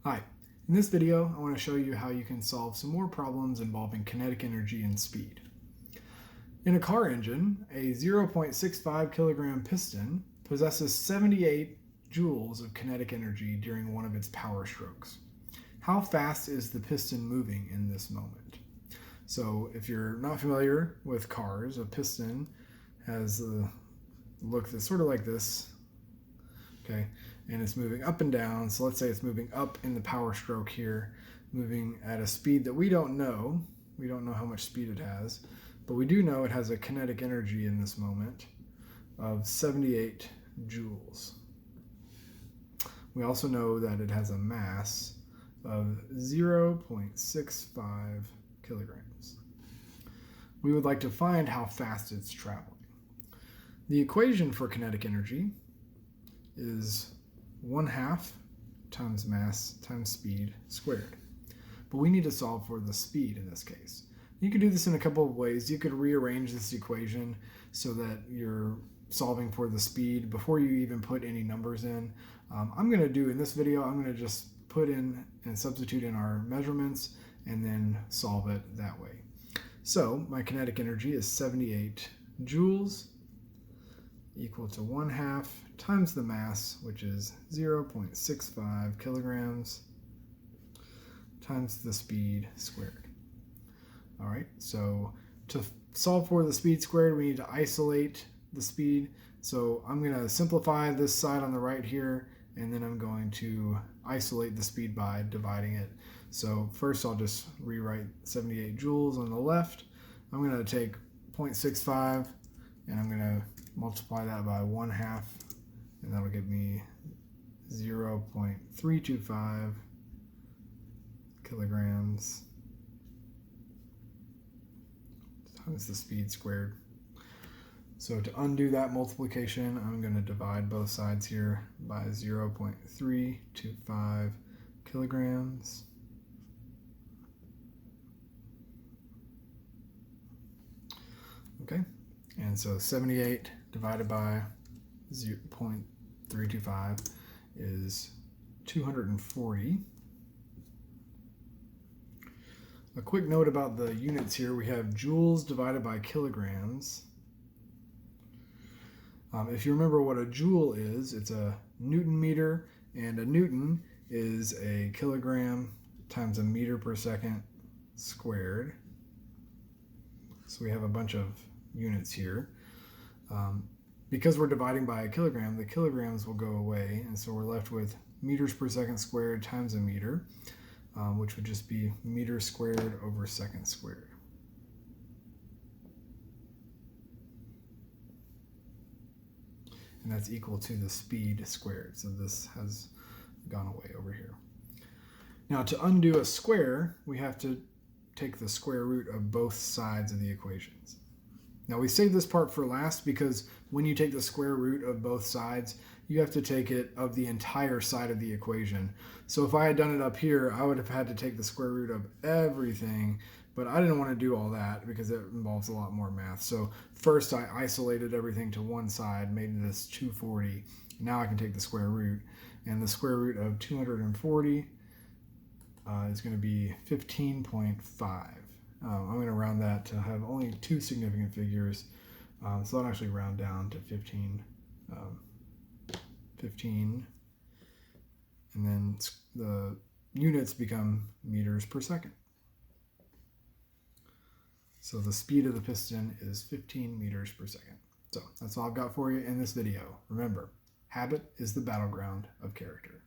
Hi, in this video I want to show you how you can solve some more problems involving kinetic energy and speed. In a car engine, a 0.65 kilogram piston possesses 78 joules of kinetic energy during one of its power strokes. How fast is the piston moving in this moment? So if you're not familiar with cars, a piston has a look that's sort of like this. Okay, and it's moving up and down. So let's say it's moving up in the power stroke here, moving at a speed that we don't know. We don't know how much speed it has, but we do know it has a kinetic energy in this moment of 78 joules. We also know that it has a mass of 0.65 kilograms. We would like to find how fast it's traveling. The equation for kinetic energy is 1/2 times mass times speed squared. But we need to solve for the speed in this case. You could do this in a couple of ways. You could rearrange this equation so that you're solving for the speed before you even put any numbers in. I'm going to do in this video, I'm going to just put in and substitute in our measurements and then solve it that way. So my kinetic energy is 78 joules equal to 1/2 times the mass, which is 0.65 kilograms, times the speed squared. All right, so to solve for the speed squared, we need to isolate the speed. So I'm going to simplify this side on the right here, and then I'm going to isolate the speed by dividing it. So first I'll just rewrite 78 joules on the left. I'm going to take 0.65 and I'm going to multiply that by 1/2, and that'll give me 0.325 kilograms times the speed squared. So to undo that multiplication, I'm going to divide both sides here by 0.325 kilograms. Okay, and so 78 divided by 0.325 is 240. A quick note about the units here, we have joules divided by kilograms. If you remember what a joule is, it's a Newton meter, and a Newton is a kilogram times a meter per second squared. So we have a bunch of units here. Because we're dividing by a kilogram, the kilograms will go away, and so we're left with meters per second squared times a meter, which would just be meters squared over second squared. And that's equal to the speed squared. So this has gone away over here. Now to undo a square, we have to take the square root of both sides of the equations. Now we save this part for last because when you take the square root of both sides, you have to take it of the entire side of the equation. So if I had done it up here, I would have had to take the square root of everything, but I didn't want to do all that because it involves a lot more math. So first I isolated everything to one side, made this 240. Now I can take the square root, and the square root of 240 is going to be 15.5. I'm going to round that to have only two significant figures, so I'll actually round down to 15, and then the units become meters per second. So the speed of the piston is 15 meters per second. So that's all I've got for you in this video. Remember, habit is the battleground of character.